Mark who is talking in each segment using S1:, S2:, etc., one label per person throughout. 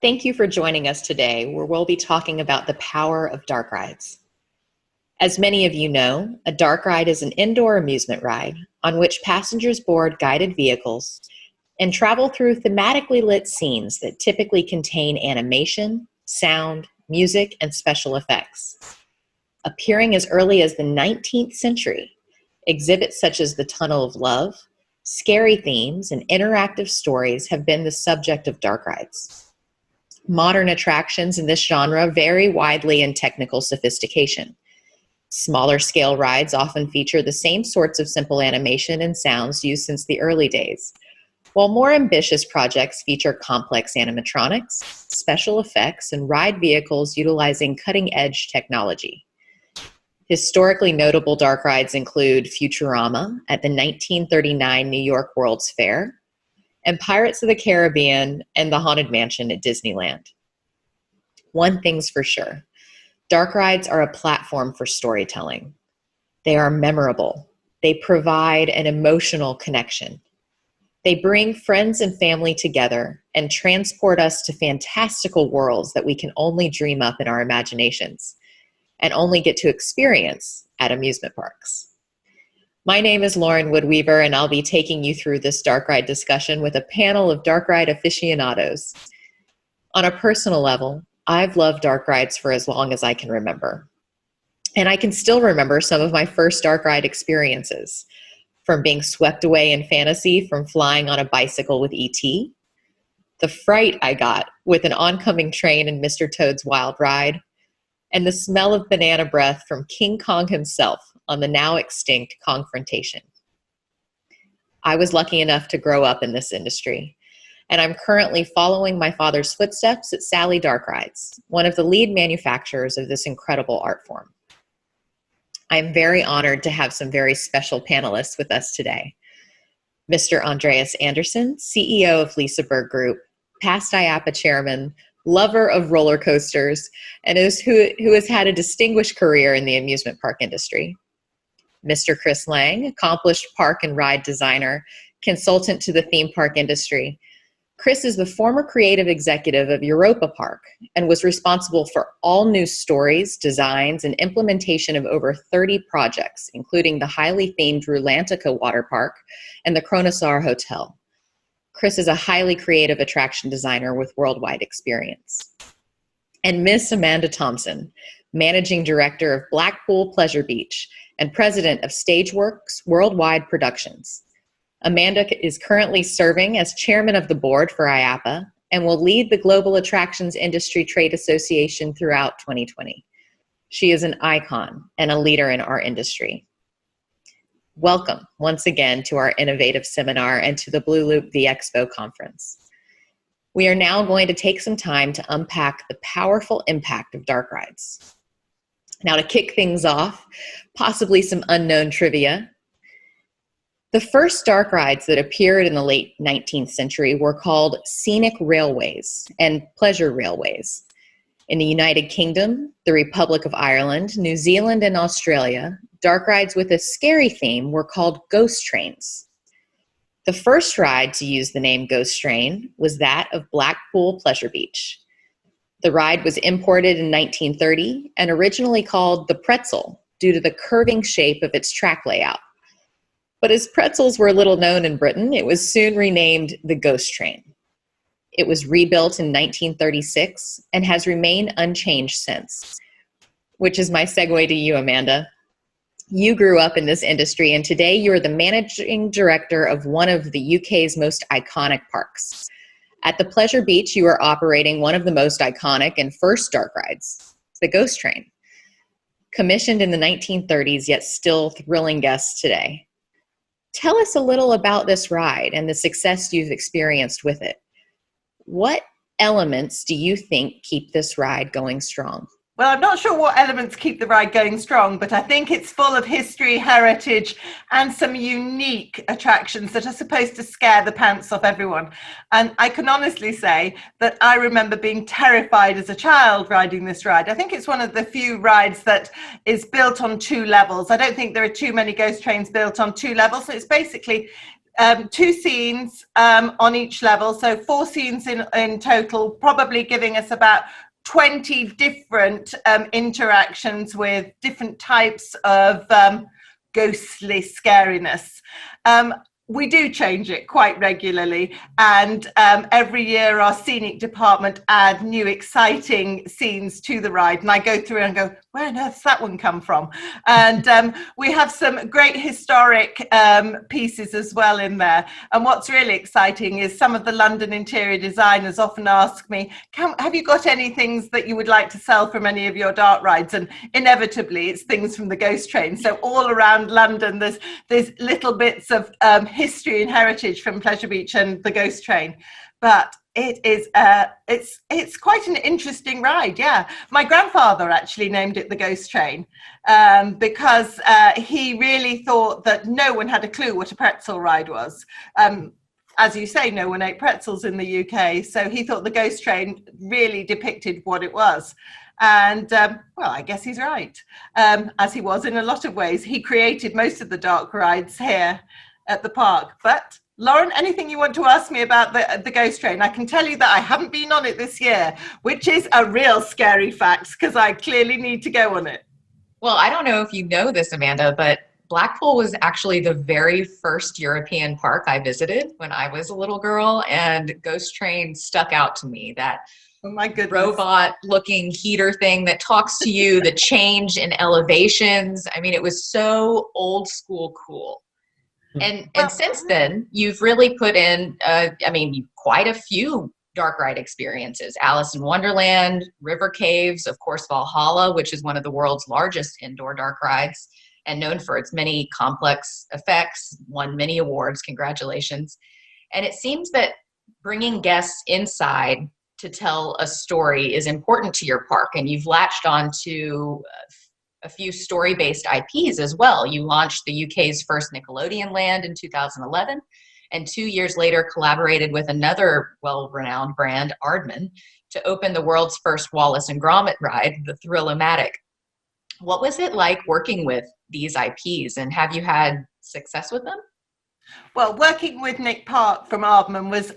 S1: Thank you for joining us today, where we'll be talking about the power of dark rides. As many of you know, a dark ride is an indoor amusement ride on which passengers board guided vehicles and travel through thematically lit scenes that typically contain animation, sound, music, and special effects. Appearing as early as the 19th century, exhibits such as the Tunnel of Love, scary themes, and interactive stories have been the subject of dark rides. Modern attractions in this genre vary widely in technical sophistication. Smaller scale rides often feature the same sorts of simple animation and sounds used since the early days, while more ambitious projects feature complex animatronics, special effects, and ride vehicles utilizing cutting-edge technology. Historically notable dark rides include Futurama at the 1939 New York World's Fair, and Pirates of the Caribbean and the Haunted Mansion at Disneyland. One thing's for sure, dark rides are a platform for storytelling. They are memorable. They provide an emotional connection. They bring friends and family together and transport us to fantastical worlds that we can only dream up in our imaginations and only get to experience at amusement parks. My name is Lauren Woodweaver, and I'll be taking you through this dark ride discussion with a panel of dark ride aficionados. On a personal level, I've loved dark rides for as long as I can remember. And I can still remember some of my first dark ride experiences, from being swept away in fantasy from flying on a bicycle with E.T., the fright I got with an oncoming train in Mr. Toad's Wild Ride, and the smell of banana breath from King Kong himself on the now extinct Confrontation. I was lucky enough to grow up in this industry, and I'm currently following my father's footsteps at Sally Dark Rides, one of the lead manufacturers of this incredible art form. I'm very honored to have some very special panelists with us today. Mr. Andreas Andersen, CEO of Liseberg Group, past IAAPA chairman, lover of roller coasters, and who has had a distinguished career in the amusement park industry. Mr. Chris Lange, accomplished park and ride designer, consultant to the theme park industry. Chris is the former creative executive of Europa Park and was responsible for all new stories, designs, and implementation of over 30 projects, including the highly themed Rulantica Water Park and the Kronosar Hotel. Chris is a highly creative attraction designer with worldwide experience. And Miss Amanda Thompson, managing director of Blackpool Pleasure Beach and president of Stageworks Worldwide Productions. Amanda is currently serving as chairman of the board for IAAPA and will lead the Global Attractions Industry Trade Association throughout 2020. She is an icon and a leader in our industry. Welcome once again to our innovative seminar and to the blooloop V-Expo conference. We are now going to take some time to unpack the powerful impact of dark rides. Now, to kick things off, possibly some unknown trivia. The first dark rides that appeared in the late 19th century were called scenic railways and pleasure railways. In the United Kingdom, the Republic of Ireland, New Zealand, and Australia, dark rides with a scary theme were called ghost trains. The first ride to use the name ghost train was that of Blackpool Pleasure Beach. The ride was imported in 1930 and originally called the pretzel due to the curving shape of its track layout. But as pretzels were little known in Britain, it was soon renamed the Ghost Train. It was rebuilt in 1936 and has remained unchanged since, which is my segue to you, Amanda. You grew up in this industry, and today you are the managing director of one of the UK's most iconic parks. At the Pleasure Beach, you are operating one of the most iconic and first dark rides, the Ghost Train. Commissioned in the 1930s, yet still thrilling guests today. Tell us a little about this ride and the success you've experienced with it. What elements do you think keep this ride going strong?
S2: Well, I'm not sure what elements keep the ride going strong, but I think it's full of history, heritage, and some unique attractions that are supposed to scare the pants off everyone. And I can honestly say that I remember being terrified as a child riding this ride. I think it's one of the few rides that is built on two levels. I don't think there are too many ghost trains built on two levels. So it's basically 2 scenes on each level, so 4 scenes in total, probably giving us about 20 different interactions with different types of ghostly scariness. We do change it quite regularly, and every year our scenic department add new exciting scenes to the ride, and I go through and go, where on earth's that one come from? And we have some great historic pieces as well in there. And what's really exciting is some of the London interior designers often ask me, have you got any things that you would like to sell from any of your dark rides? And inevitably it's things from the ghost train. So all around London there's little bits of history and heritage from Pleasure Beach and the ghost train. But it is it's quite an interesting ride. Yeah, my grandfather actually named it the ghost train because he really thought that no one had a clue what a pretzel ride was. As you say, no one ate pretzels in the UK, so he thought the ghost train really depicted what it was. And well, I guess he's right, as he was in a lot of ways. He created most of the dark rides here at the park. But Lauren, anything you want to ask me about the ghost train? I can tell you that I haven't been on it this year, which is a real scary fact because I clearly need to go on it.
S1: Well, I don't know if you know this, Amanda, but Blackpool was actually the very first European park I visited when I was a little girl, and ghost train stuck out to me. That
S2: oh my goodness,
S1: robot-looking heater thing that talks to you, the change in elevations. I mean, it was so old school cool. And since then, you've really put in, quite a few dark ride experiences. Alice in Wonderland, River Caves, of course, Valhalla, which is one of the world's largest indoor dark rides and known for its many complex effects, won many awards. Congratulations. And it seems that bringing guests inside to tell a story is important to your park, and you've latched on to a few story-based IPs as well. You launched the UK's first Nickelodeon land in 2011, and 2 years later collaborated with another well-renowned brand, Aardman, to open the world's first Wallace and Gromit ride, the Thrill-O-Matic. What was it like working with these IPs, and have you had success with them?
S2: Well, working with Nick Park from Aardman was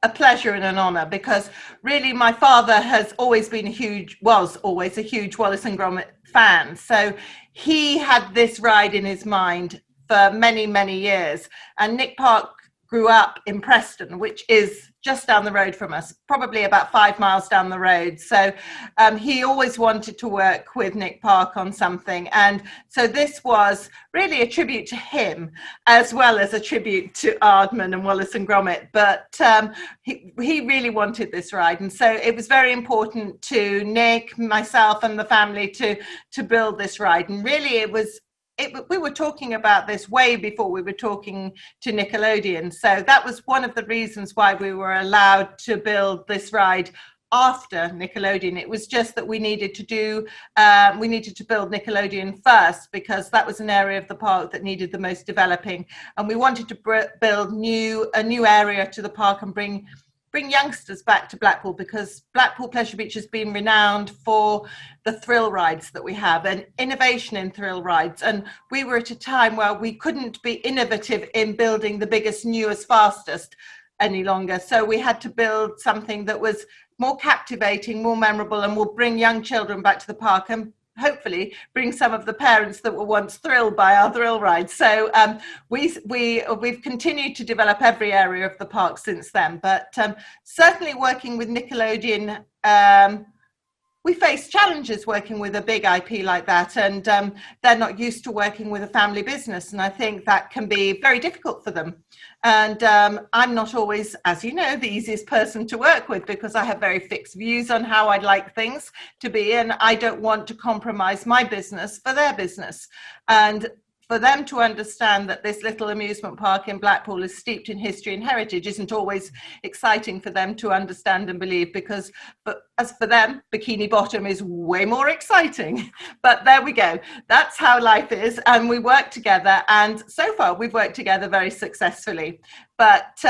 S2: a pleasure and an honor, because really my father has always been was always a huge Wallace and Gromit fan. So he had this ride in his mind for many, many years. And Nick Park grew up in Preston, which is just down the road from us, probably about 5 miles down the road. So he always wanted to work with Nick Park on something. And so this was really a tribute to him, as well as a tribute to Aardman and Wallace and Gromit. But he really wanted this ride. And so it was very important to Nick, myself, and the family to build this ride. And really we were talking about this way before we were talking to Nickelodeon. So that was one of the reasons why we were allowed to build this ride after Nickelodeon. It was just that we needed to build Nickelodeon first, because that was an area of the park that needed the most developing. And we wanted to build a new area to the park and bring youngsters back to Blackpool, because Blackpool Pleasure Beach has been renowned for the thrill rides that we have and innovation in thrill rides. And we were at a time where we couldn't be innovative in building the biggest, newest, fastest any longer. So we had to build something that was more captivating, more memorable, and will bring young children back to the park and hopefully bring some of the parents that were once thrilled by our thrill rides. So we've continued to develop every area of the park since then. But certainly working with Nickelodeon, we face challenges working with a big IP like that, and they're not used to working with a family business, and I think that can be very difficult for them. And I'm not always, as you know, the easiest person to work with, because I have very fixed views on how I'd like things to be, and I don't want to compromise my business for their business. And for them to understand that this little amusement park in Blackpool is steeped in history and heritage isn't always exciting for them to understand and believe, because as for them, Bikini Bottom is way more exciting. But there we go. That's how life is. And we work together. And so far, we've worked together very successfully. but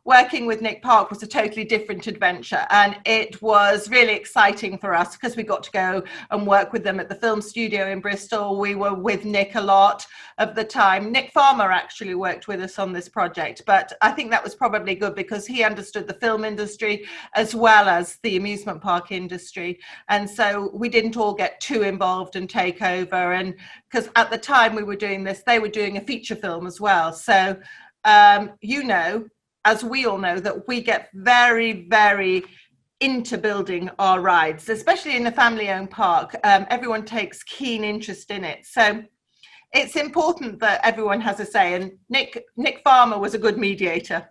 S2: working with Nick Park was a totally different adventure, and it was really exciting for us because we got to go and work with them at the film studio in Bristol. We were with Nick a lot of the time. Nick Farmer actually worked with us on this project, but I think that was probably good because he understood the film industry as well as the amusement park industry, and so we didn't all get too involved and take over. And because at the time we were doing this, they were doing a feature film as well, so you know, as we all know, that we get very, very into building our rides, especially in a family-owned park. Everyone takes keen interest in it. So it's important that everyone has a say. And Nick Farmer was a good mediator.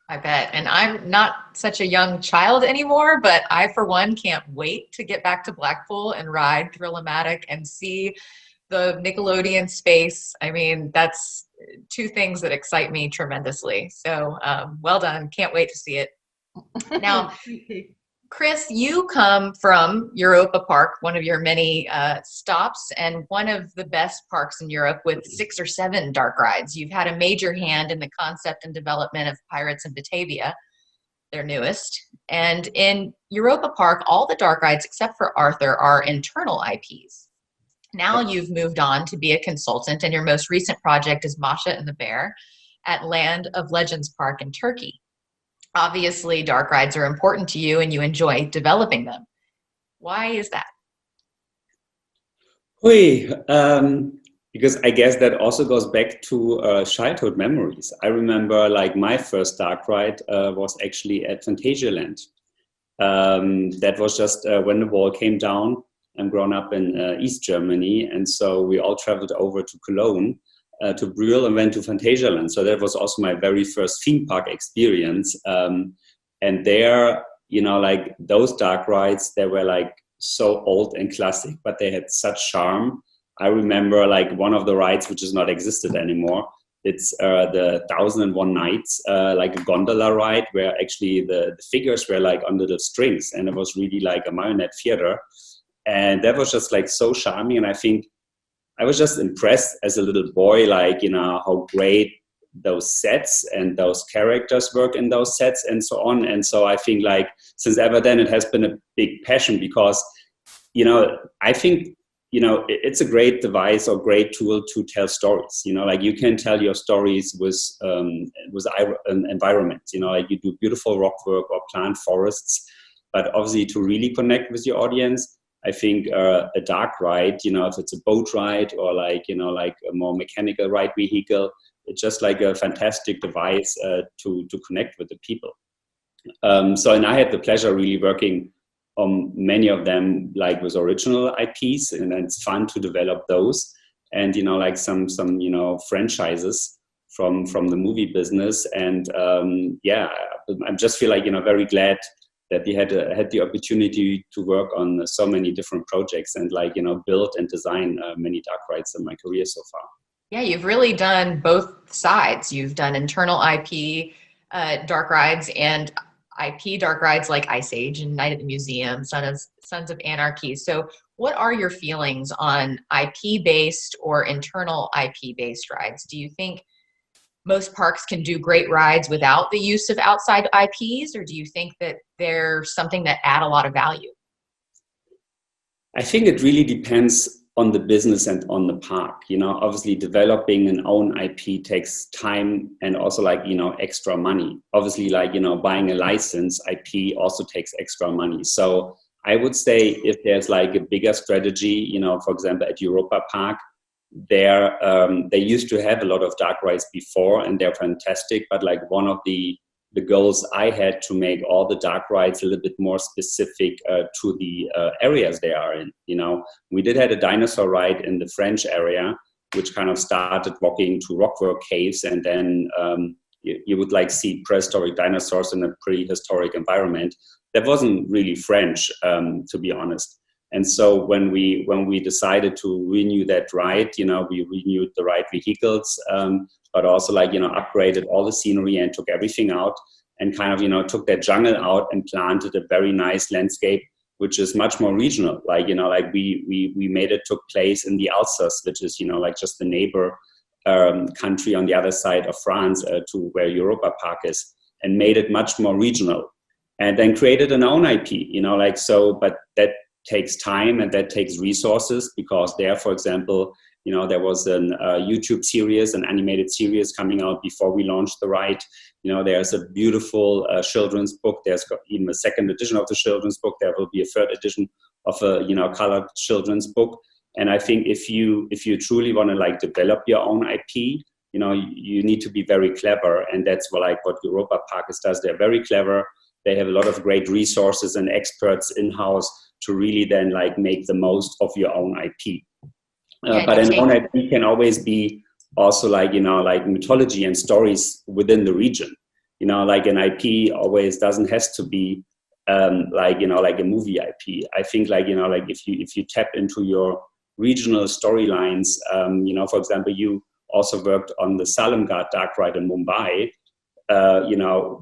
S1: I bet. And I'm not such a young child anymore, but I, for one, can't wait to get back to Blackpool and ride Thrill-O-Matic and see the Nickelodeon space. I mean, that's two things that excite me tremendously. So well done. Can't wait to see it. Now, Chris, you come from Europa Park, one of your many stops, and one of the best parks in Europe with 6 or 7 dark rides. You've had a major hand in the concept and development of Pirates in Batavia, their newest. And in Europa Park, all the dark rides except for Arthur are internal IPs. Now you've moved on to be a consultant, and your most recent project is Masha and the Bear at Land of Legends Park in Turkey. Obviously, dark rides are important to you and you enjoy developing them. Why is that?
S3: Because I guess that also goes back to childhood memories. I remember like my first dark ride was actually at Phantasialand. That was just when the wall came down. I'm grown up in East Germany, and so we all traveled over to Cologne, to Brühl, and went to Phantasialand. So that was also my very first theme park experience. And there, you know, like those dark rides, they were like so old and classic, but they had such charm. I remember like one of the rides which is not existed anymore. It's the 1001 Nights, like a gondola ride where actually the figures were like under the strings, and it was really like a marionette theater. And that was just like so charming. And I think I was just impressed as a little boy, like, you know, how great those sets and those characters work in those sets and so on. And so I think like since ever then it has been a big passion because, you know, I think, you know, it's a great device or great tool to tell stories. You know, like you can tell your stories with environments, you know, like you do beautiful rock work or plant forests, but obviously to really connect with your audience, I think a dark ride, you know, if it's a boat ride or like, you know, like a more mechanical ride vehicle, it's just like a fantastic device to connect with the people. So, and I had the pleasure really working on many of them, like with original IPs, and it's fun to develop those. And, you know, like some, you know, franchises from the movie business. And yeah, I just feel like, you know, very glad that we had the opportunity to work on so many different projects and like, you know, build and design many dark rides in my career so far.
S1: Yeah, you've really done both sides. You've done internal IP dark rides and IP dark rides like Ice Age and Night at the Museum, Sons of Anarchy. So what are your feelings on IP-based or internal IP-based rides? Do you think most parks can do great rides without the use of outside IPs, or do you think that they're something that add a lot of value?
S3: I think it really depends on the business and on the park. You know, obviously developing an own IP takes time and also like, you know, extra money. Obviously, like, you know, buying a license IP also takes extra money. So I would say if there's like a bigger strategy, you know, for example, at Europa Park, they used to have a lot of dark rides before and they're fantastic, but like one of the goals I had to make all the dark rides a little bit more specific to the areas they are in. You know, we did have a dinosaur ride in the French area, which kind of started walking to rockwork caves, and then you would like see prehistoric dinosaurs in a prehistoric environment. That wasn't really French, to be honest. And so when we decided to renew that ride, you know, we renewed the ride vehicles, but also like, you know, upgraded all the scenery and took everything out and kind of, you know, took that jungle out and planted a very nice landscape, which is much more regional. Like, you know, like we made it took place in the Alsace, which is, you know, like just the neighbor country on the other side of France to where Europa Park is, and made it much more regional, and then created an own IP, like so. But that takes time and that takes resources, because there, for example, there was an YouTube series, an animated series coming out before we launched the ride. There's a beautiful children's book. There's even a second edition of the children's book. There will be a third edition of a colored children's book. And I think if you truly want to like develop your own IP, you need to be very clever, and that's what Europa Park does. They're very clever. They have a lot of great resources and experts in-house to really then like make the most of your own IP. But an own IP can always be also like mythology and stories within the region. Like an IP always doesn't has to be like a movie IP. I think if you tap into your regional storylines, for example, you also worked on the Salamghat dark ride in Mumbai,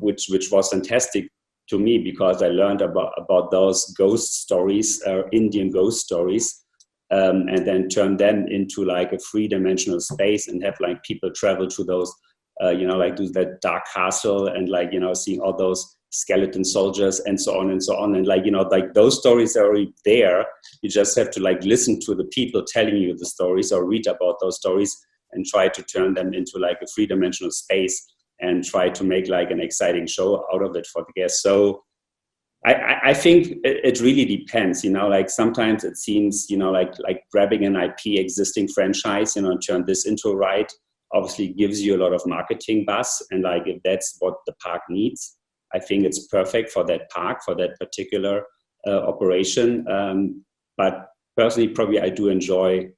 S3: which was fantastic to me, because I learned about those ghost stories, Indian ghost stories, and then turn them into like a three-dimensional space and have like people travel to those, do that dark castle and seeing all those skeleton soldiers and so on and so on. And those stories are already there. You just have to listen to the people telling you the stories or read about those stories and try to turn them into a three-dimensional space and try to make an exciting show out of it for the guests. So I think it really depends, sometimes it seems, like grabbing an IP existing franchise, and turn this into a ride obviously gives you a lot of marketing buzz. And if that's what the park needs, I think it's perfect for that park, for that particular operation. But personally, probably I do enjoy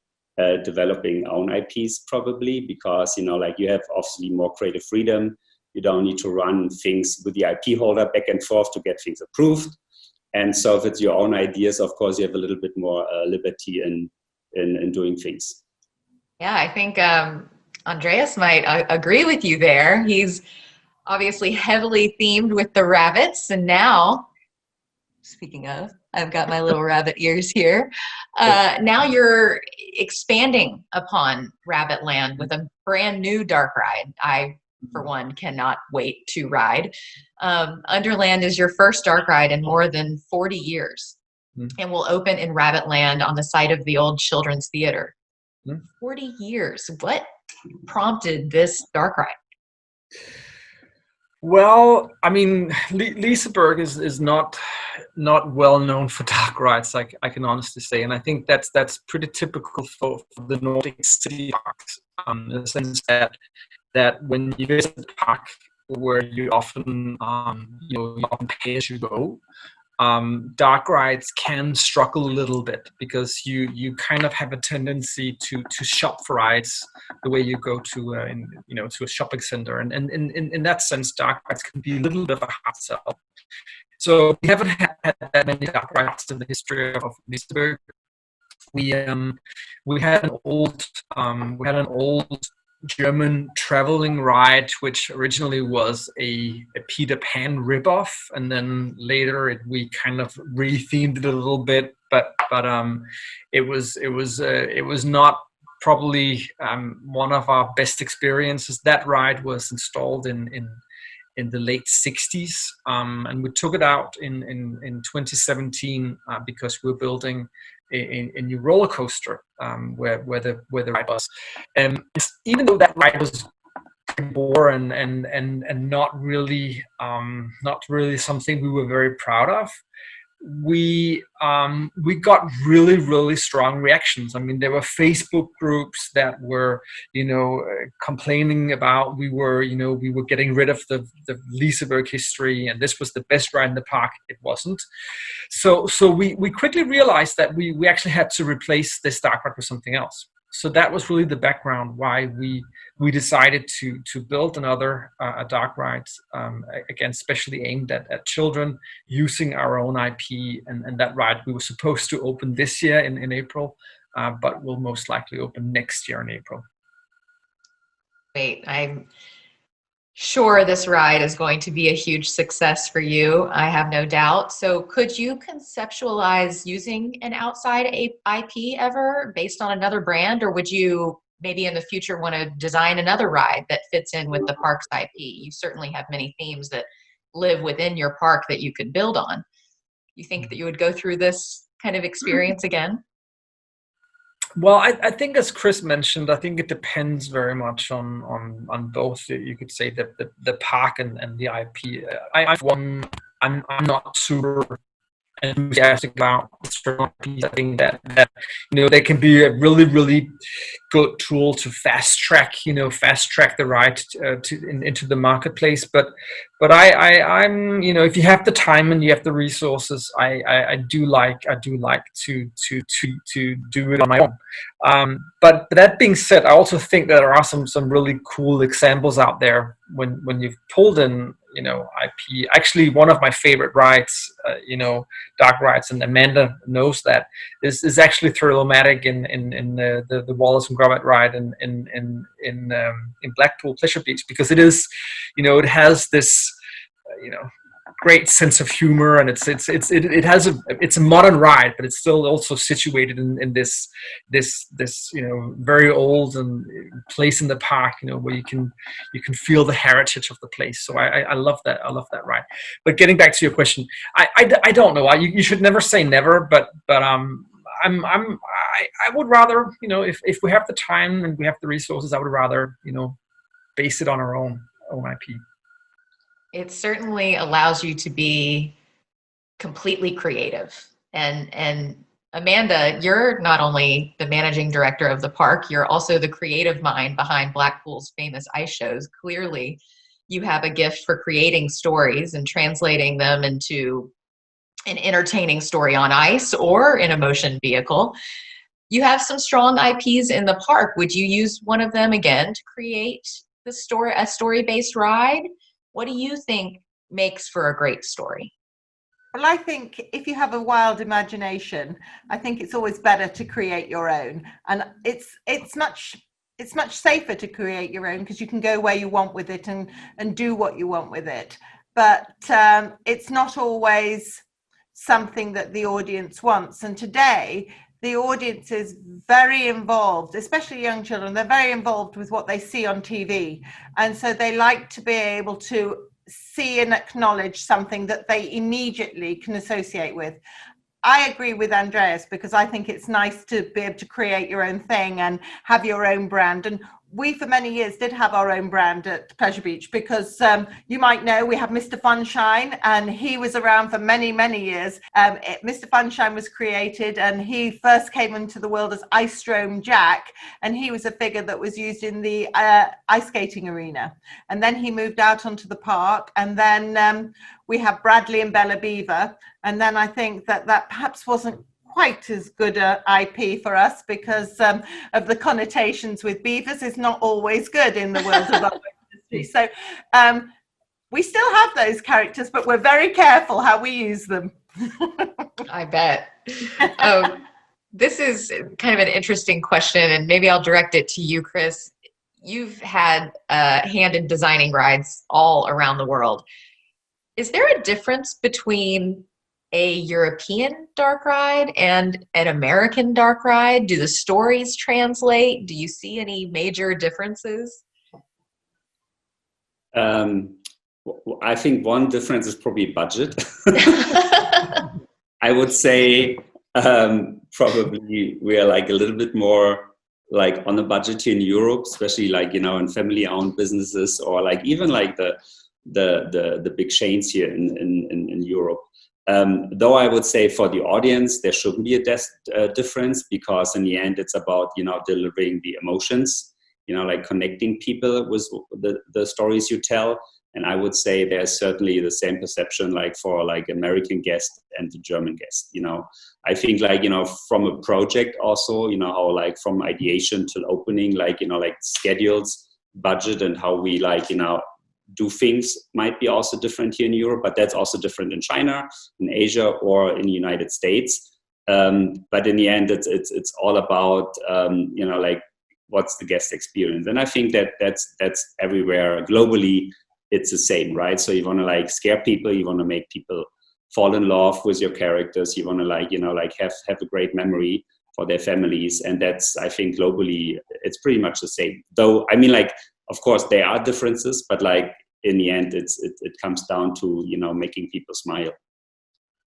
S3: developing own IPs probably, because, you have obviously more creative freedom. You don't need to run things with the IP holder back and forth to get things approved. And so if it's your own ideas, of course, you have a little bit more liberty in doing things.
S1: Yeah, I think Andreas might agree with you there. He's obviously heavily themed with the rabbits. And now, speaking of, I've got my little rabbit ears here. Now you're expanding upon Rabbit Land with a brand new dark ride. I, for one, cannot wait to ride. Underland is your first dark ride in more than 40 years and will open in Rabbit Land on the site of the old Children's Theater. 40 years. What prompted this dark ride?
S4: Well, I mean, Liseberg is not well known for dark rides, I can honestly say, and I think that's pretty typical for the Nordic city parks, in the sense that when you visit the park, where you often you often pay as you go, dark rides can struggle a little bit, because you kind of have a tendency to shop for rides the way you go to to a shopping center, and in that sense, dark rides can be a little bit of a hard sell. So we haven't had that many dark rides in the history of Liseberg. We had an old German traveling ride, which originally was a Peter Pan ripoff, and then later we kind of rethemed it a little bit, but it was not probably one of our best experiences. That ride was installed in the late 60s, and we took it out in 2017 because we're building a new roller coaster where the ride was. Even though that ride was boring and not really something we were very proud of, we got really strong reactions. I mean, there were Facebook groups that were complaining about we were getting rid of the Liseberg history, and this was the best ride in the park. It wasn't. So we quickly realized that we actually had to replace this dark ride with something else. So that was really the background why we decided to build another dark ride, again, specially aimed at children, using our own IP. And that ride we were supposed to open this year in April, but will most likely open next year in April.
S1: Wait, I'm sure this ride is going to be a huge success for you. I have no doubt. So could you conceptualize using an outside IP ever based on another brand, or would you maybe in the future want to design another ride that fits in with the park's IP. You certainly have many themes that live within your park that you could build on. You think that you would go through this kind of experience again?
S4: Well, I think, as Chris mentioned, I think it depends very much on both. You could say that the park and the IP. I'm not super enthusiastic about certain IPs. I think that they can be a really good tool to fast track the ride into the marketplace. But I'm if you have the time and you have the resources, I do like to do it on my own. But that being said, I also think that there are some really cool examples out there when you've pulled in IP. Actually, one of my favorite rides, dark rides, and Amanda knows that, is actually Thrill-O-Matic in the Wallace and Gromit ride in Blackpool Pleasure Beach, because it is, it has this, great sense of humor, and it's a modern ride, but it's still also situated in this very old and place in the park, where you can feel the heritage of the place. So I love that. I love that ride. But getting back to your question, I don't know. You should never say never, but I would rather, if we have the time and we have the resources, I would rather base it on our own IP.
S1: It certainly allows you to be completely creative. And Amanda, you're not only the managing director of the park, you're also the creative mind behind Blackpool's famous ice shows. Clearly, you have a gift for creating stories and translating them into an entertaining story on ice or in a motion vehicle. You have some strong IPs in the park. Would you use one of them again to create a story-based ride? What do you think makes for a great story?
S2: Well, I think if you have a wild imagination, I think it's always better to create your own. And it's much safer to create your own, because you can go where you want with it and do what you want with it. But it's not always something that the audience wants. And today, the audience is very involved, especially young children. They're very involved with what they see on TV. And so they like to be able to see and acknowledge something that they immediately can associate with. I agree with Andreas, because I think it's nice to be able to create your own thing and have your own brand. And we, for many years, did have our own brand at Pleasure Beach, because you might know we have Mr. Funshine, and he was around for many, many years. Mr. Funshine was created, and he first came into the world as Ice Strome Jack, and he was a figure that was used in the ice skating arena. And then he moved out onto the park, and then we have Bradley and Bella Beaver. And then I think that perhaps wasn't quite as good a IP for us, because of the connotations with beavers is not always good in the world of our industry. So we still have those characters, but we're very careful how we use them.
S1: I bet. This is kind of an interesting question, and maybe I'll direct it to you, Chris. You've had a hand in designing rides all around the world. Is there a difference between a European dark ride and an American dark ride? Do the stories translate? Do you see any major differences?
S3: I think one difference is probably budget. I would say probably we are like a little bit more like on a budget here in Europe, especially like, in family-owned businesses, or like even like the big chains here in Europe. Though I would say for the audience, there shouldn't be a difference, because in the end, it's about, delivering the emotions, like connecting people with the stories you tell. And I would say there's certainly the same perception like for like American guests and the German guests. I think like, from a project also, how like from ideation to opening, like, like schedules, budget, and how we like, do things might be also different here in Europe, but that's also different in China, in Asia, or in the United States. But in the end, it's all about, like what's the guest experience. And I think that's everywhere globally. It's the same, right? So you want to like scare people, you want to make people fall in love with your characters, you want to like, like have a great memory. for their families. And that's, I think, globally, it's pretty much the same. Though, I mean, like, of course, there are differences, but like in the end, it comes down to, you know, making people smile.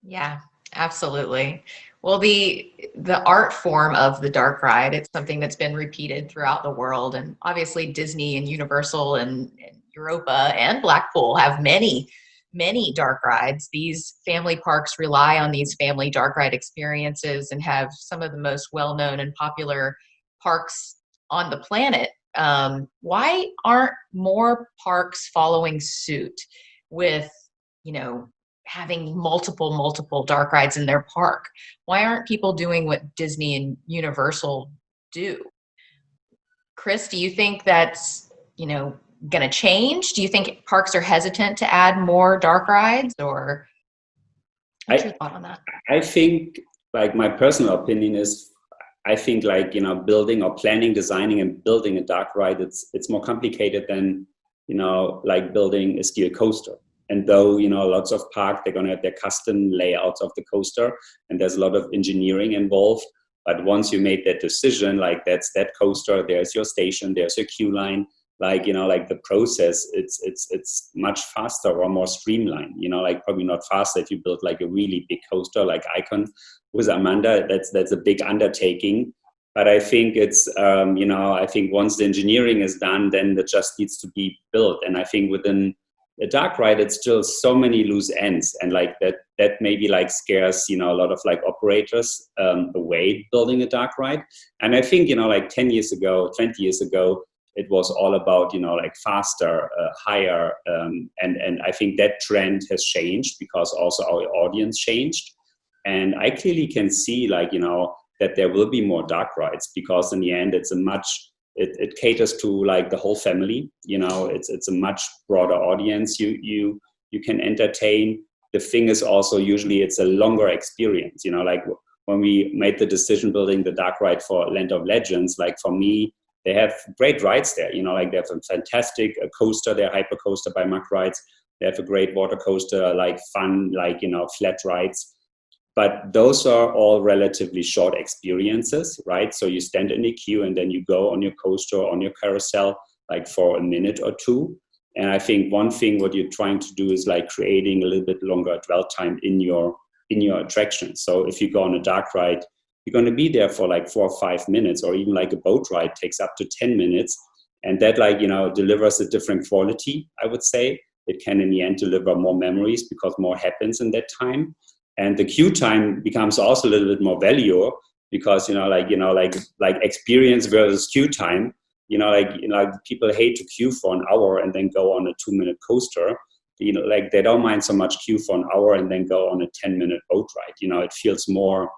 S1: Yeah, absolutely. Well, the art form of the dark ride, it's something that's been repeated throughout the world. And obviously Disney and Universal and Europa and Blackpool have many dark rides. These family parks rely on these family dark ride experiences and have some of the most well-known and popular parks on the planet. Why aren't more parks following suit with, you know, having multiple dark rides in their park? Why aren't people doing what Disney and Universal do? Chris, do you think that's, you know, going to change? Do you think parks are hesitant to add more dark rides, or what's your thought on that?
S3: I think, like, my personal opinion is, I think, like, you know, building or planning, designing and building a dark ride, it's more complicated than, you know, like building a steel coaster. And though, you know, lots of parks, they're going to have their custom layouts of the coaster, and there's a lot of engineering involved. But once you made that decision, like, that's that coaster, there's your station, there's your queue line, like, you know, like the process, it's much faster or more streamlined, you know, like probably not faster if you build like a really big coaster like Icon with Amanda, that's a big undertaking. But I think it's, you know, I think once the engineering is done, then it just needs to be built. And I think within a dark ride, it's still so many loose ends, and like that maybe like scares, you know, a lot of like operators away building a dark ride. And I think, you know, like 10 years ago, 20 years ago, it was all about, you know, like faster, higher, and I think that trend has changed because also our audience changed. And I clearly can see, like, you know, that there will be more dark rides, because in the end, it's a much, it caters to like the whole family, you know, it's a much broader audience you can entertain. The thing is also, usually it's a longer experience, you know, like when we made the decision building the dark ride for Land of Legends, like for me, they have great rides there, you know, like they have a fantastic coaster, their hyper coaster by Mack Rides. They have a great water coaster, like fun, like, you know, flat rides. But those are all relatively short experiences, right? So you stand in the queue and then you go on your coaster, on your carousel, like for a minute or two. And I think one thing what you're trying to do is like creating a little bit longer dwell time in your attraction. So if you go on a dark ride, you're going to be there for like 4 or 5 minutes, or even like a boat ride takes up to 10 minutes. And that, like, you know, delivers a different quality, I would say. It can in the end deliver more memories because more happens in that time. And the queue time becomes also a little bit more value, because, you know, like experience versus queue time, you know, like people hate to queue for an hour and then go on a 2-minute coaster. You know, like they don't mind so much queue for an hour and then go on a 10-minute boat ride. You know, it feels more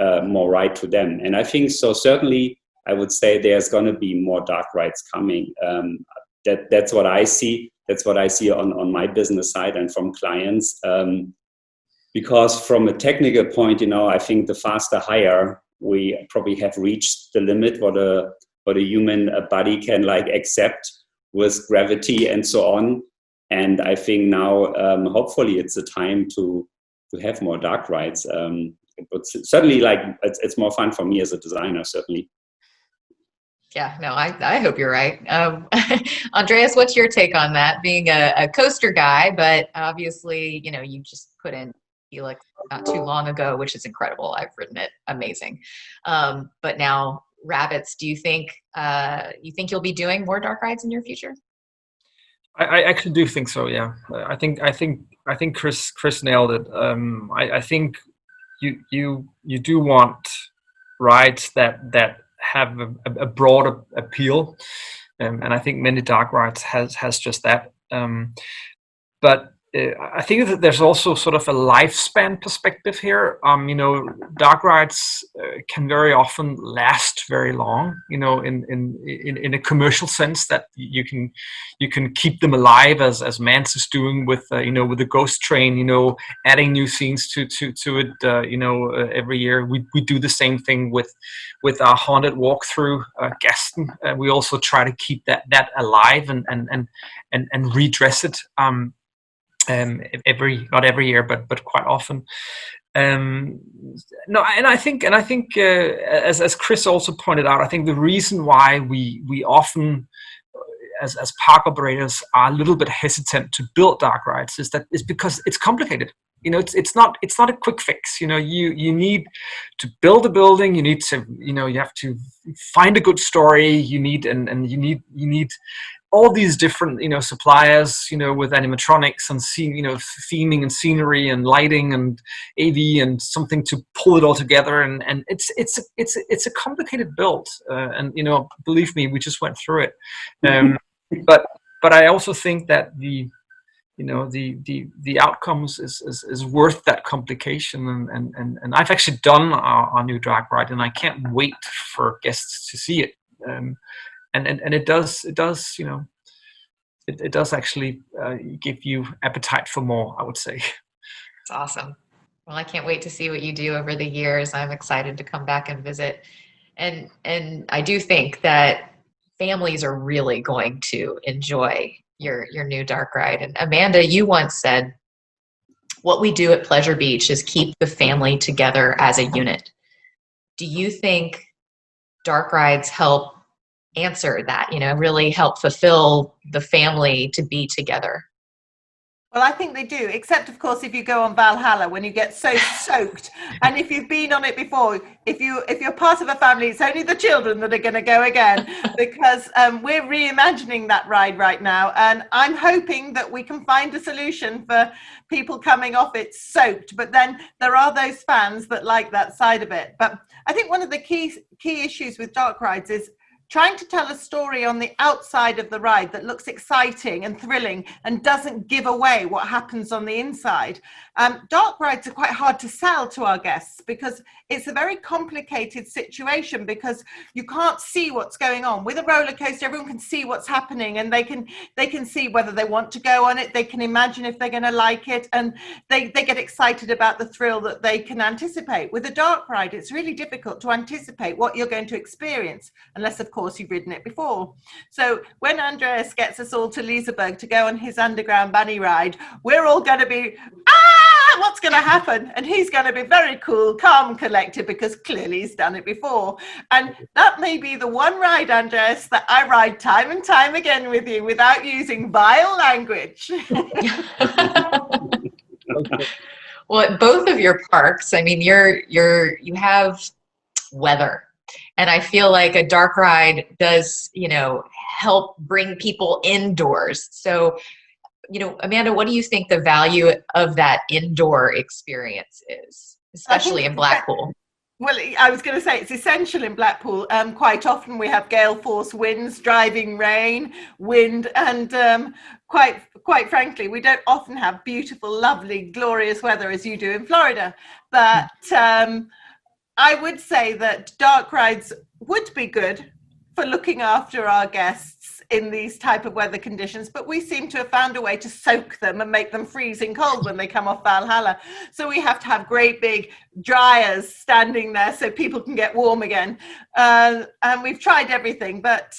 S3: right to them. And I think so, certainly I would say there's going to be more dark rides coming. That's what I see. That's what I see on my business side and from clients. Because from a technical point, you know, I think the faster, higher, we probably have reached the limit what a human body can like accept with gravity and so on. And I think now, hopefully, it's a time to have more dark rides. But certainly, like, it's more fun for me as a designer, certainly.
S1: Yeah, no, I hope you're right. Andreas, what's your take on that? Being a coaster guy, but obviously, you know, you just put in Helix not too long ago, which is incredible. I've ridden it, amazing. But now rabbits, do you think you'll be doing more dark rides in your future?
S4: I actually do think so. Yeah, I think Chris nailed it. I think you do want rides that have a broader appeal, and I think many dark rides has just that. But I think that there's also sort of a lifespan perspective here. You know, dark rides can very often last very long. You know, in a commercial sense, that you can keep them alive, as Mance is doing with you know, with the Ghost Train. You know, adding new scenes to it. You know, every year we do the same thing with our haunted walkthrough, Gaston. We also try to keep that alive and redress it. not every year, but quite often. No, and I think as Chris also pointed out, I think the reason why we often as park operators are a little bit hesitant to build dark rides is because it's complicated. It's not a quick fix. You need to build a building. You need to you have to find a good story. You need and you need all these different suppliers with animatronics and theming and scenery and lighting and AV and something to pull it all together, and it's a complicated build, and believe me, we just went through it. But I also think that the outcomes is worth that complication, and I've actually done our new dark ride, and I can't wait for guests to see it. And it does it does actually give you appetite for more, I would say.
S1: It's awesome. Well, I can't wait to see what you do over the years. I'm excited to come back and visit, and I do think that families are really going to enjoy your new dark ride. And Amanda, you once said, what we do at Pleasure Beach is keep the family together as a unit. Do you think dark rides help answer that, really help fulfill the family to be together?
S2: Well, I think they do, except of course if you go on Valhalla when you get so soaked, and if you've been on it before, if you're part of a family, it's only the children that are going to go again, because we're reimagining that ride right now, and I'm hoping that we can find a solution for people coming off it soaked. But then there are those fans that like that side of it. But I think one of the key issues with dark rides is trying to tell a story on the outside of the ride that looks exciting and thrilling and doesn't give away what happens on the inside. Dark rides are quite hard to sell to our guests because it's a very complicated situation, because you can't see what's going on. With a roller coaster, everyone can see what's happening, and they can see whether they want to go on it. They can imagine if they're going to like it, and they get excited about the thrill that they can anticipate. With a dark ride, it's really difficult to anticipate what you're going to experience, unless of course you've ridden it before. So when Andreas gets us all to Liseberg to go on his underground bunny ride, we're all going to be, what's going to happen? And he's going to be very cool, calm, collected, because clearly he's done it before. And that may be the one ride, Andreas, that I ride time and time again with you without using vile language.
S1: Well, at both of your parks, I mean, you have weather. And I feel like a dark ride does, help bring people indoors. So, Amanda, what do you think the value of that indoor experience is, especially in Blackpool?
S2: Well, I was going to say it's essential in Blackpool. Quite often we have gale force winds, driving rain, wind, and quite frankly, we don't often have beautiful, lovely, glorious weather as you do in Florida. But I would say that dark rides would be good for looking after our guests in these type of weather conditions, but we seem to have found a way to soak them and make them freezing cold when they come off Valhalla. So we have to have great big dryers standing there so people can get warm again. And we've tried everything, but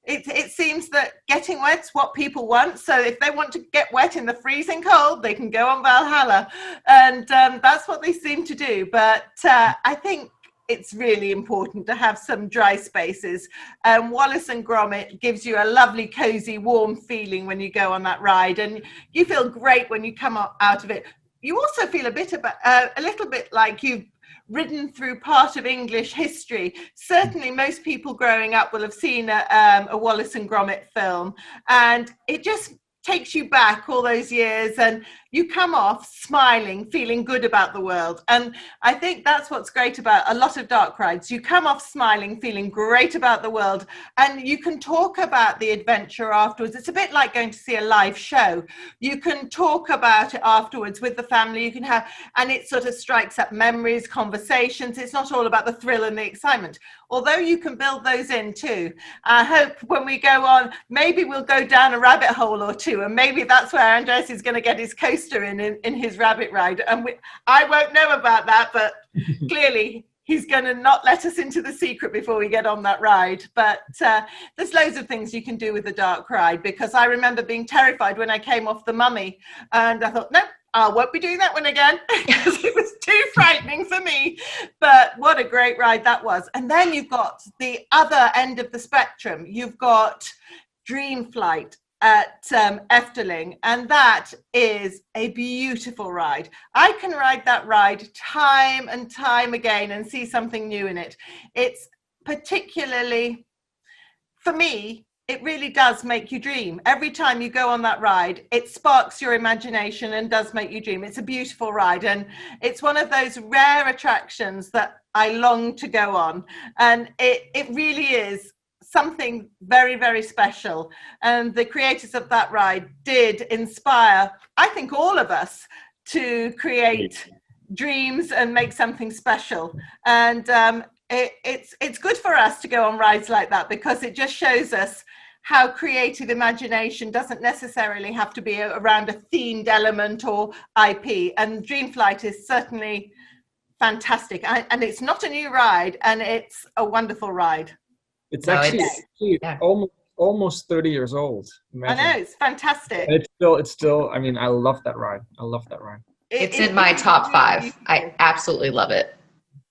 S2: it seems that getting wet's what people want. So if they want to get wet in the freezing cold, they can go on Valhalla, and that's what they seem to do. But I think it's really important to have some dry spaces. Wallace and Gromit gives you a lovely, cozy, warm feeling when you go on that ride, and you feel great when you come out of it. You also feel a little bit like you've ridden through part of English history. Certainly most people growing up will have seen a Wallace and Gromit film, and it just takes you back all those years, and you come off smiling, feeling good about the world. And I think that's what's great about a lot of dark rides. You come off smiling, feeling great about the world, and you can talk about the adventure afterwards. It's a bit like going to see a live show. You can talk about it afterwards with the family. You can have, and it sort of strikes up memories, conversations. It's not all about the thrill and the excitement, although you can build those in too. I hope when we go on, maybe we'll go down a rabbit hole or two, and maybe that's where Andreas is going to get his coaster in his rabbit ride. And I won't know about that, but clearly he's going to not let us into the secret before we get on that ride. But there's loads of things you can do with the dark ride, because I remember being terrified when I came off the Mummy, and I thought, no, I won't be doing that one again, because it was too frightening for me. But what a great ride that was. And then you've got the other end of the spectrum. You've got Dream Flight at Efteling, and that is a beautiful ride. I can ride that ride time and time again and see something new in it. It's particularly, for me, it really does make you dream. Every time you go on that ride, it sparks your imagination and does make you dream. It's a beautiful ride, and it's one of those rare attractions that I long to go on. And it really is something very, very special. And the creators of that ride did inspire, I think, all of us to create dreams and make something special. And it's good for us to go on rides like that, because it just shows us how creative imagination doesn't necessarily have to be around a themed element or IP. And Dreamflight is certainly fantastic. And it's not a new ride, and it's a wonderful ride.
S4: It's actually almost 30 years old. Imagine.
S2: I know, it's fantastic.
S4: It's still. I mean, I love that ride.
S1: It's in my top 5. I absolutely love it.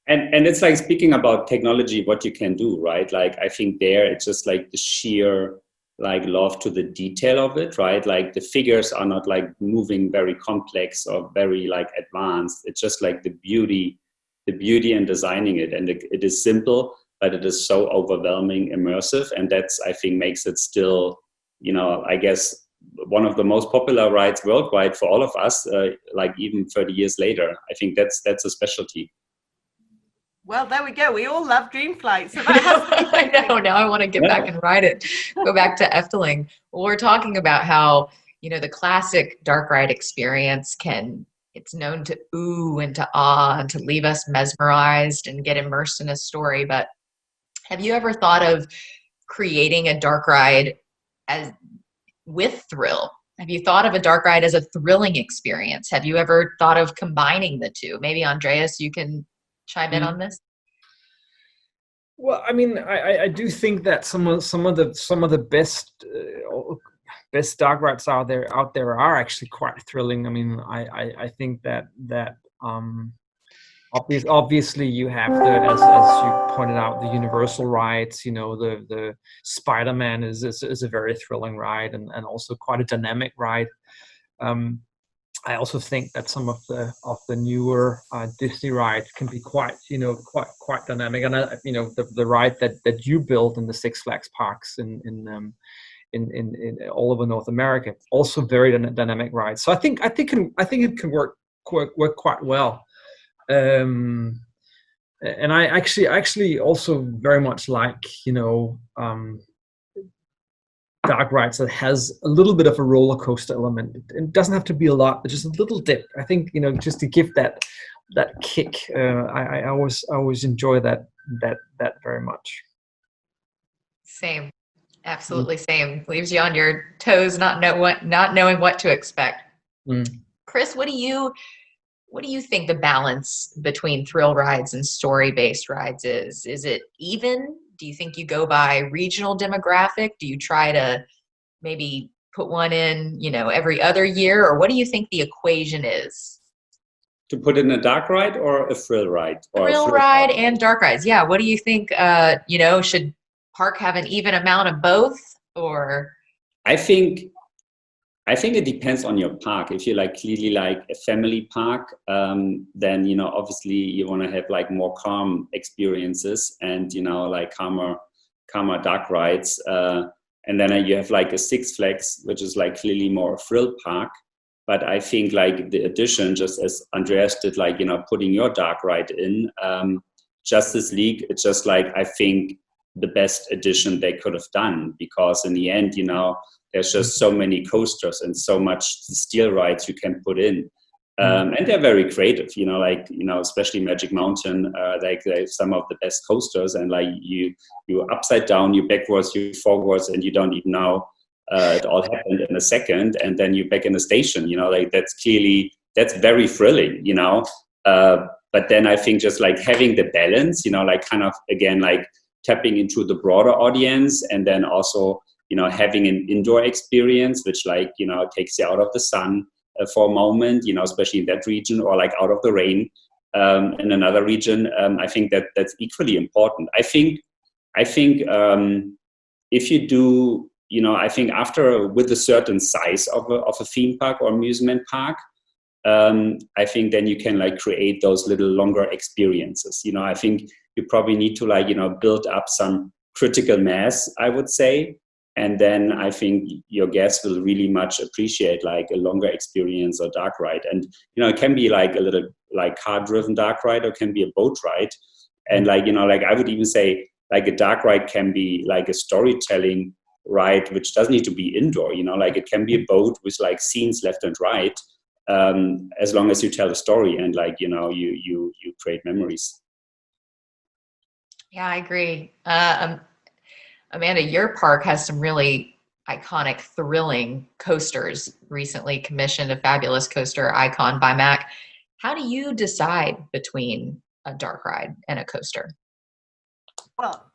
S3: And it's like, speaking about technology, what you can do, right? Like, I think there, it's just like the sheer like love to the detail of it, right? Like the figures are not like moving very complex or very like advanced. It's just like the beauty in designing it. And it is simple, but it is so overwhelming, immersive. And that's, I think, makes it still, you know, I guess, one of the most popular rides worldwide for all of us, like even 30 years later. I think that's a specialty.
S2: Well, there we go. We all love Dreamflight. So that has
S1: I know. Now I want to get back and ride it. Go back to Efteling. Well, we're talking about how, you know, the classic dark ride experience it's known to ooh and to ah and to leave us mesmerized and get immersed in a story. But have you ever thought of creating a dark ride with thrill? Have you thought of a dark ride as a thrilling experience? Have you ever thought of combining the two? Maybe Andreas, you can chime in on this.
S4: Well, I mean, I do think that some of the best dark rides out there are actually quite thrilling. I mean, I think that obviously you have as you pointed out, the Universal rides. You know, the Spider-Man is a very thrilling ride, and also quite a dynamic ride. I also think that some of the newer Disney rides can be quite dynamic. And the ride that you built in the Six Flags parks in all over North America, also very dynamic ride. So I think it can work quite well. And I actually also very much like, dark rides that has a little bit of a roller coaster element. It doesn't have to be a lot, but just a little dip. I think, just to give that kick. I always enjoy that very much.
S1: Same, absolutely same. Leaves you on your toes, not knowing what to expect. Chris, what do you think the balance between thrill rides and story-based rides is? Is it even? Do you think you go by regional demographic? Do you try to maybe put one in, every other year? Or what do you think the equation is?
S3: To put in a dark ride or a thrill ride?
S1: Thrill ride and dark rides. Yeah. What do you think, should park have an even amount of both? Or
S3: I think it depends on your park. If you clearly like a family park, then, obviously you want to have more calm experiences and, calmer dark rides. And then you have a Six Flags, which is clearly more a thrill park. But I think the addition, just as Andreas did, putting your dark ride in, Justice League, it's just I think the best addition they could have done, because in the end, there's just so many coasters and so much steel rides you can put in. And they're very creative, especially Magic Mountain, they have some of the best coasters, and you upside down, you backwards, you forwards, and you don't even know it all happened in a second, and then you're back in the station, that's very thrilling, But then I think just like having the balance, like kind of, again, like tapping into the broader audience, and then also, having an indoor experience, which like, takes you out of the sun for a moment, especially in that region, or like out of the rain in another region. I think that's equally important. I think if you do, I think with a certain size of a theme park or amusement park, I think then you can like create those little longer experiences. I think you probably need to like, build up some critical mass, I would say. And then I think your guests will really much appreciate like a longer experience or dark ride. And, it can be like a little like car-driven dark ride, or can be a boat ride. And like, like I would even say like a dark ride can be like a storytelling ride, which doesn't need to be indoor, like it can be a boat with like scenes left and right, as long as you tell a story and like, you create memories.
S1: Yeah, I agree. Amanda, your park has some really iconic, thrilling coasters. Recently commissioned a fabulous coaster icon by Mac. How do you decide between a dark ride and a coaster?
S2: Well,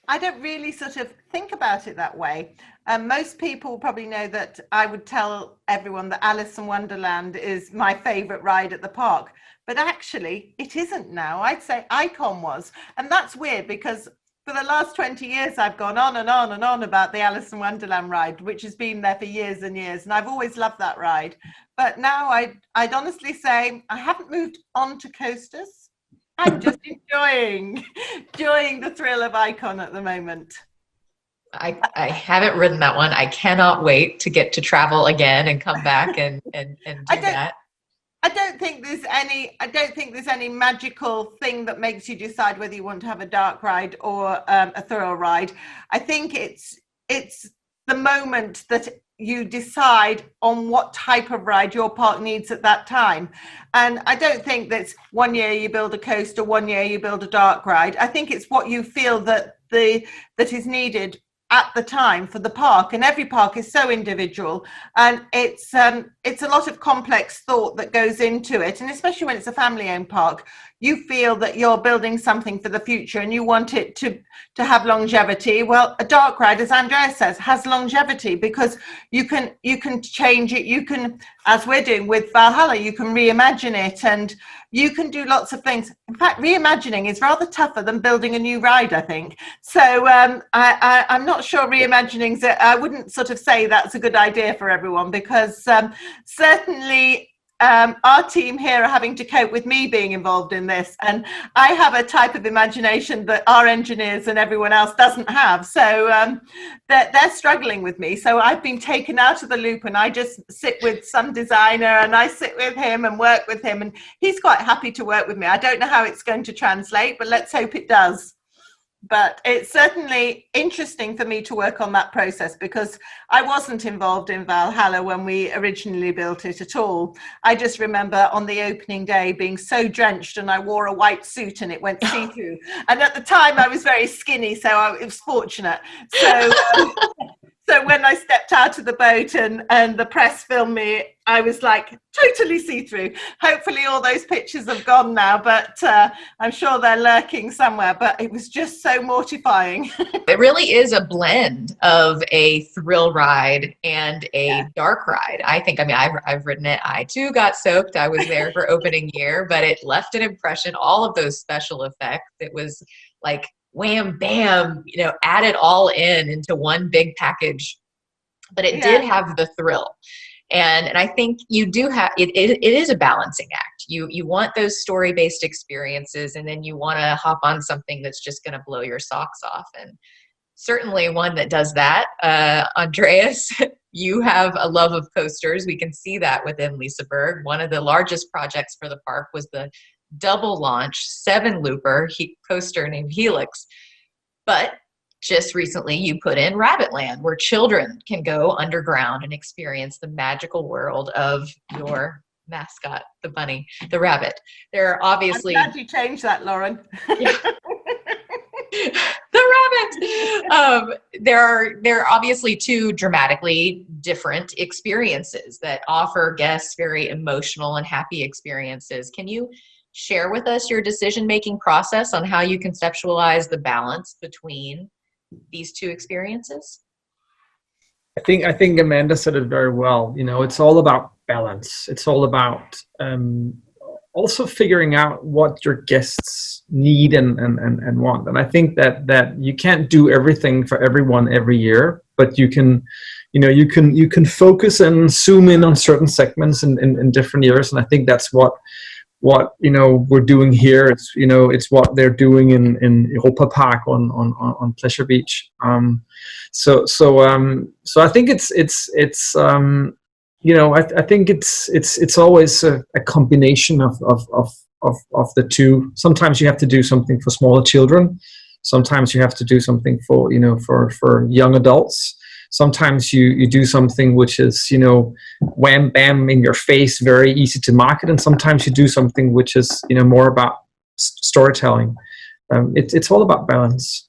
S2: I don't really sort of think about it that way. Most people probably know that I would tell everyone that Alice in Wonderland is my favorite ride at the park. But actually, it isn't now. I'd say Icon was. And that's weird because for the last 20 years, I've gone on and on and on about the Alice in Wonderland ride, which has been there for years and years. And I've always loved that ride. But now I'd honestly say I haven't moved on to coasters. I'm just enjoying the thrill of Icon at the moment.
S1: I haven't ridden that one. I cannot wait to get to travel again and come back and do that.
S2: I don't think there's any magical thing that makes you decide whether you want to have a dark ride or a thrill ride. I think it's the moment that you decide on what type of ride your park needs at that time. And I don't think that's 1 year you build a coaster, 1 year you build a dark ride. I think it's what you feel that is needed at the time for the park, and every park is so individual, and it's a lot of complex thought that goes into it, and especially when it's a family-owned park, you feel that you're building something for the future and you want it to have longevity. Well, a dark ride, as Andreas says, has longevity because you can change it. You can, as we're doing with Valhalla, you can reimagine it, and you can do lots of things. In fact, reimagining is rather tougher than building a new ride, I think. So I'm not sure reimagining's, I wouldn't sort of say that's a good idea for everyone, because certainly our team here are having to cope with me being involved in this, and I have a type of imagination that our engineers and everyone else doesn't have, so they're struggling with me. So I've been taken out of the loop, and I just sit with some designer, and I sit with him and work with him, and he's quite happy to work with me. I don't know how it's going to translate, but let's hope it does. But it's certainly interesting for me to work on that process, because I wasn't involved in Valhalla when we originally built it at all. I just remember on the opening day being so drenched, and I wore a white suit and it went see-through. And at the time I was very skinny, so it was fortunate. So when I stepped out of the boat and the press filmed me, I was like totally see-through. Hopefully all those pictures have gone now, but I'm sure they're lurking somewhere. But it was just so mortifying.
S1: It really is a blend of a thrill ride and a dark ride. I think, I've ridden it. I too got soaked. I was there for opening year, but it left an impression. All of those special effects, it was like wham, bam, add it all into one big package. But it did have the thrill. And I think you do have, it is a balancing act. You want those story-based experiences, and then you want to hop on something that's just going to blow your socks off. And certainly one that does that. Andreas, you have a love of coasters. We can see that within Liseberg. One of the largest projects for the park was the double launch 7-looper coaster named Helix. But just recently you put in Rabbitland, where children can go underground and experience the magical world of your mascot, the bunny, the rabbit. There are obviously...
S2: I'm glad you changed that, Lauren.
S1: The rabbit! There are obviously two dramatically different experiences that offer guests very emotional and happy experiences. Can you share with us your decision-making process on how you conceptualize the balance between these two experiences?
S4: I think Amanda said it very well. You know, it's all about balance. It's all about also figuring out what your guests need and want. And I think that you can't do everything for everyone every year, but you can focus and zoom in on certain segments in different years. And I think that's what we're doing here. It's what they're doing in Europa Park on Pleasure Beach. So I think I think it's always a combination of the two. Sometimes you have to do something for smaller children. Sometimes you have to do something for young adults. Sometimes you do something which is, wham bam in your face, very easy to market, and sometimes you do something which is, more about storytelling. It's all about balance.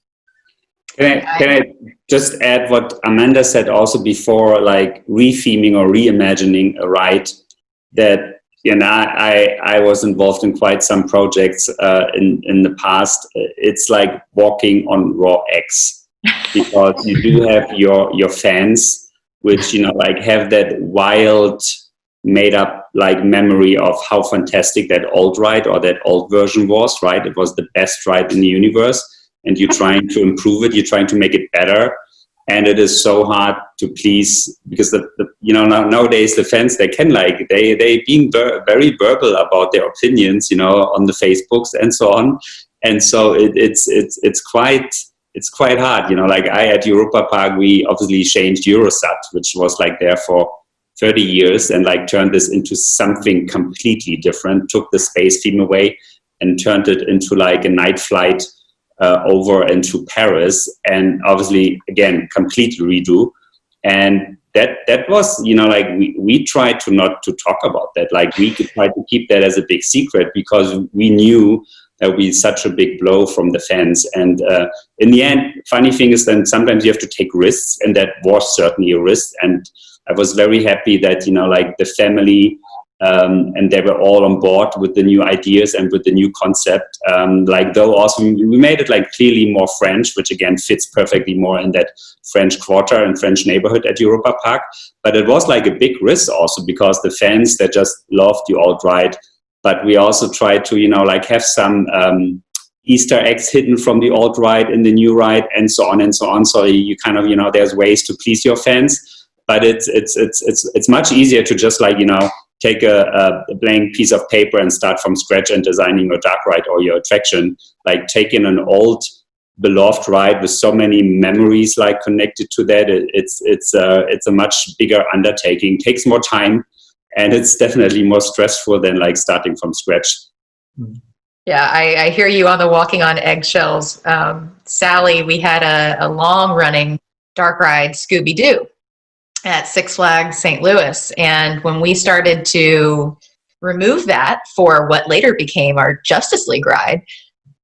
S3: Can I just add what Amanda said also before, like re-theming or reimagining a ride that, I was involved in quite some projects in the past. It's like walking on raw eggs. Because you do have your fans, which have that wild, made up memory of how fantastic that old ride or that old version was. Right, it was the best ride in the universe, and you're trying to improve it. You're trying to make it better, and it is so hard to please because nowadays the fans they being very verbal about their opinions, on the Facebooks and so on, and so it's quite hard, at Europa Park, we obviously changed Eurosat, which was there for 30 years and turned this into something completely different, took the space theme away and turned it into a night flight over into Paris. And obviously, again, completely redo. And that was, we tried to not to talk about that. We could try to keep that as a big secret because we knew that would be such a big blow from the fans. And in the end, funny thing is then sometimes you have to take risks, and that was certainly a risk. And I was very happy that, the family and they were all on board with the new ideas and with the new concept. Though also we made it clearly more French, which again fits perfectly more in that French quarter and French neighborhood at Europa Park. But it was a big risk also because the fans, they just loved the old ride. But we also try to, have some Easter eggs hidden from the old ride in the new ride, and so on and so on. So you kind of, there's ways to please your fans. But it's much easier to just take a blank piece of paper and start from scratch and designing your dark ride or your attraction. Taking an old beloved ride with so many memories connected to that. It's a much bigger undertaking. Takes more time. And it's definitely more stressful than starting from scratch.
S1: Yeah, I hear you on the walking on eggshells. Sally, we had a long-running dark ride, Scooby-Doo, at Six Flags St. Louis. And when we started to remove that for what later became our Justice League ride,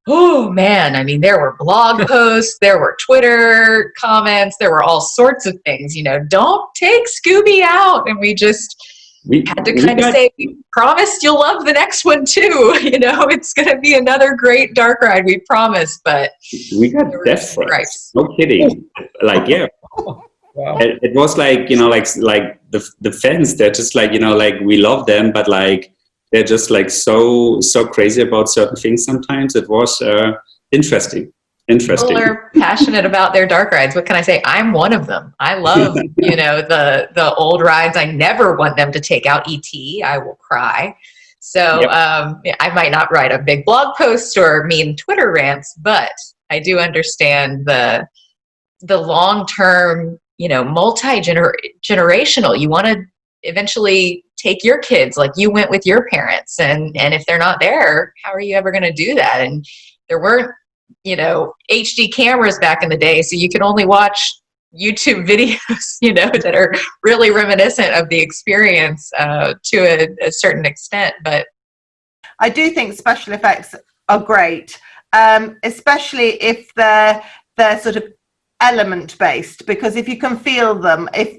S1: oh man, I mean, there were blog posts, there were Twitter comments, there were all sorts of things, don't take Scooby out. And we had to kind of say, we promised you'll love the next one too. It's going to be another great dark ride, we promise. But
S3: we got death threats. No kidding. Yeah. Wow. It was the fans. They're just we love them, but they're just so crazy about certain things. Sometimes it was interesting. People
S1: are passionate about their dark rides. What can I say? I'm one of them. I love, the old rides. I never want them to take out ET. I will cry. So yep. I might not write a big blog post or mean Twitter rants, but I do understand the long-term, multi-generational. You want to eventually take your kids like you went with your parents. And if they're not there, how are you ever going to do that? And there weren't, HD cameras back in the day, so you could only watch YouTube videos, that are really reminiscent of the experience to a certain extent. But
S2: I do think special effects are great, especially if they're sort of element based, because if you can feel them, if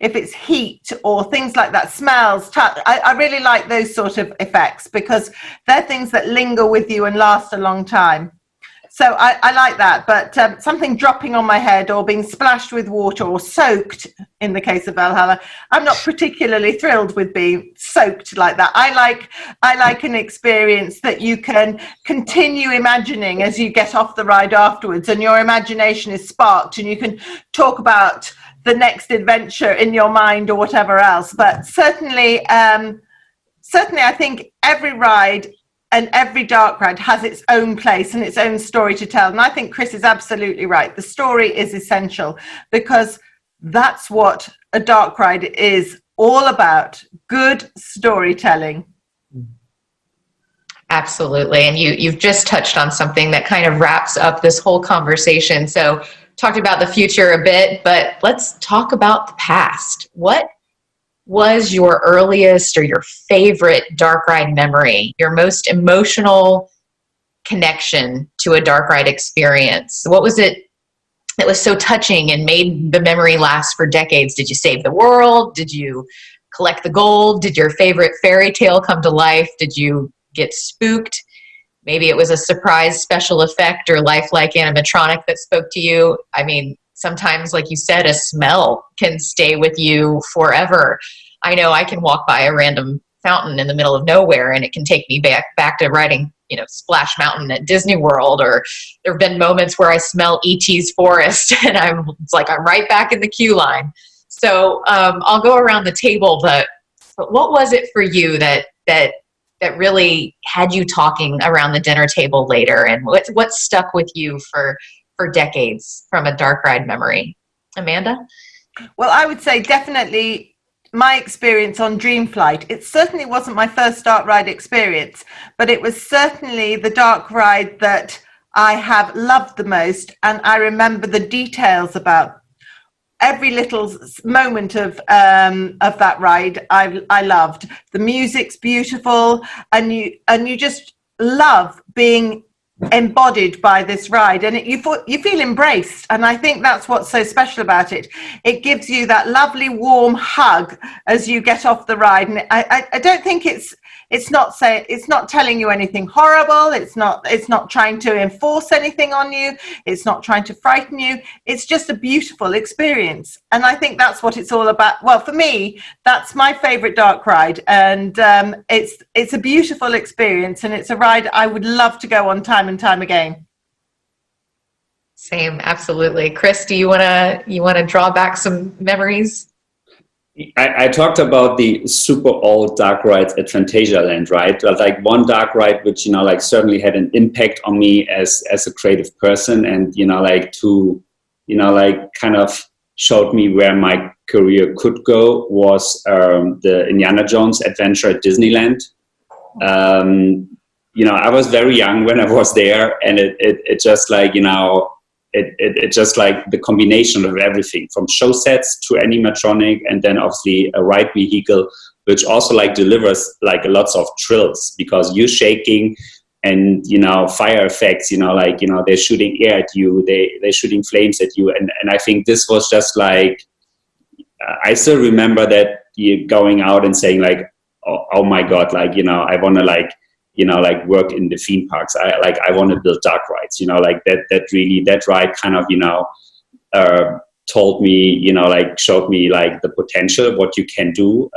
S2: it's heat or things like that, smells, touch, I really like those sort of effects, because they're things that linger with you and last a long time. So I like that. But something dropping on my head or being splashed with water or soaked, in the case of Valhalla, I'm not particularly thrilled with being soaked like that. I like an experience that you can continue imagining as you get off the ride afterwards, and your imagination is sparked and you can talk about the next adventure in your mind or whatever else. But certainly I think every ride and every dark ride has its own place and its own story to tell. And I think Chris is absolutely right. The story is essential, because that's what a dark ride is all about. Good storytelling.
S1: Absolutely. And you've just touched on something that kind of wraps up this whole conversation. So talked about the future a bit, but let's talk about the past. What was your earliest or your favorite dark ride memory, your most emotional connection to a dark ride experience? What was it that was so touching and made the memory last for decades? Did you save the world? Did you collect the gold? Did your favorite fairy tale come to life? Did you get spooked? Maybe it was a surprise special effect or lifelike animatronic that spoke to you. I mean, sometimes, like you said, a smell can stay with you forever. I know I can walk by a random fountain in the middle of nowhere and it can take me back to riding, Splash Mountain at Disney World. Or there have been moments where I smell E.T.'s forest and it's like I'm right back in the queue line. So I'll go around the table, but what was it for you that really had you talking around the dinner table later, and what stuck with you for decades from a dark ride memory? Amanda?
S2: Well, I would say definitely my experience on Dreamflight. It certainly wasn't my first dark ride experience, but it was certainly the dark ride that I have loved the most. And I remember the details about every little moment of that ride. I loved. The music's beautiful, and you just love being embodied by this ride, and you feel embraced. And I think that's what's so special about it. It gives you that lovely warm hug as you get off the ride. And I don't think it's not telling you anything horrible. It's not trying to enforce anything on you. It's not trying to frighten you. It's just a beautiful experience. And I think that's what it's all about. Well, for me, that's my favorite dark ride. And it's a beautiful experience, and it's a ride I would love to go on time and time again.
S1: Same, absolutely. Chris, do you want to draw back some memories?
S3: I talked about the super old dark rides at Phantasialand, right? Like one dark ride, which, certainly had an impact on me as a creative person, and, kind of showed me where my career could go, was the Indiana Jones adventure at Disneyland. I was very young when I was there, and it just it's just like the combination of everything, from show sets to animatronic, and then obviously a ride vehicle, which also delivers lots of thrills, because you're shaking, and fire effects, they're shooting air at you, they're shooting flames at you, and I think this was just I still remember that going out and saying oh my god, I want to work in the theme parks. I want to build dark rides, that ride kind of, told me, showed me the potential, what you can do,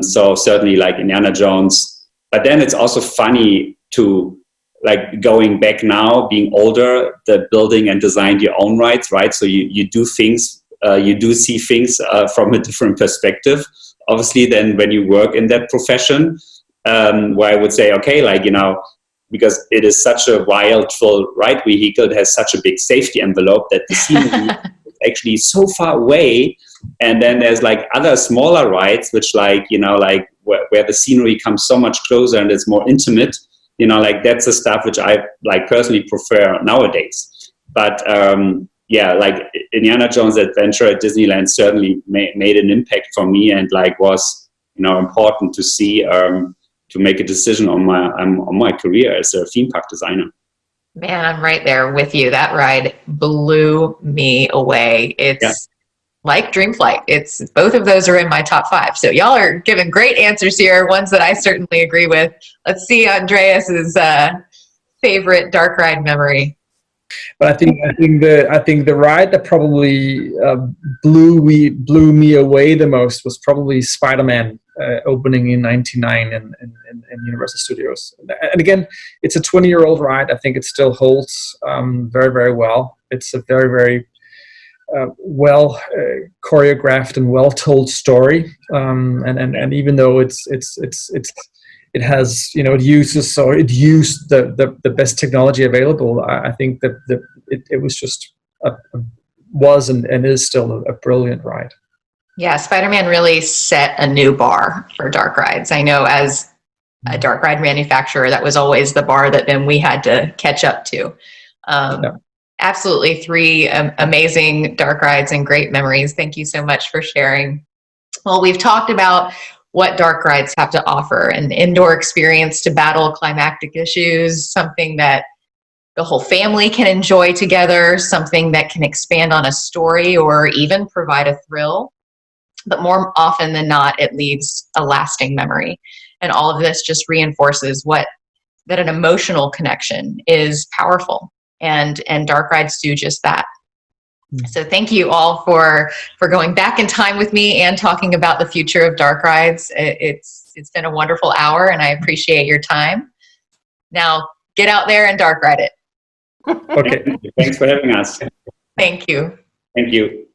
S3: so certainly Indiana Jones. But then it's also funny to going back now, being older, the building and design your own rides, right? So you do things, you do see things from a different perspective, obviously, than when you work in that profession. Where I would say, okay, because it is such a wild, full ride vehicle, it has such a big safety envelope that the scenery is actually so far away. And then there's other smaller rides, which where the scenery comes so much closer and it's more intimate. That's the stuff which I personally prefer nowadays. But Indiana Jones Adventure at Disneyland certainly made an impact for me, and was important to see. To make a decision on my career as a theme park designer.
S1: Man, I'm right there with you. That ride blew me away. It's like Dreamflight. It's both of those are in my top 5. So y'all are giving great answers here, ones that I certainly agree with. Let's see Andreas's favorite dark ride memory.
S4: But I think the ride that probably blew me away the most was probably Spider-Man opening in '99 in Universal Studios. And again, it's a 20-year-old ride. I think it still holds very, very well. It's a very, very well choreographed and well told story. And even though it has, it used the best technology available, I think that it was just was and is still a brilliant ride.
S1: Yeah, Spider-Man really set a new bar for dark rides. I know as a dark ride manufacturer, that was always the bar that then we had to catch up to. Absolutely 3 amazing dark rides and great memories. Thank you so much for sharing. Well, we've talked about what dark rides have to offer, an indoor experience to battle climactic issues, something that the whole family can enjoy together, something that can expand on a story or even provide a thrill. But more often than not, it leaves a lasting memory. And all of this just reinforces that an emotional connection is powerful. And dark rides do just that. So thank you all for going back in time with me and talking about the future of dark rides. It's been a wonderful hour, and I appreciate your time. Now get out there and dark ride it.
S4: Okay.
S3: Thanks for having us.
S1: Thank you.
S3: Thank you.